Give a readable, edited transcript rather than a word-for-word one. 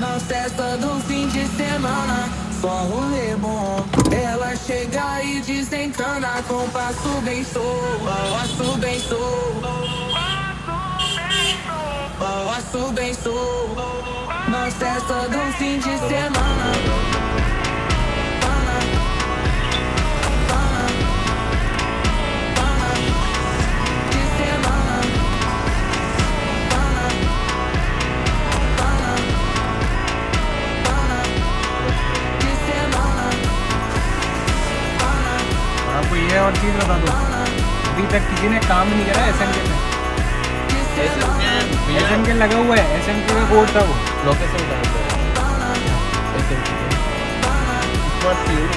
na festa do fim de semana. Só rolê bom. Ela chega e desencana com passo bem solto, passo bem solto, passo bem solto. Na festa do fim de semana. आपको ये और चीज़ बता दो, अभी तक किसी ने काम नहीं करा SMK में। SMK लगा हुआ है, SMK का कोड था वो। लोकेशन कहाँ पे है? Smart fuel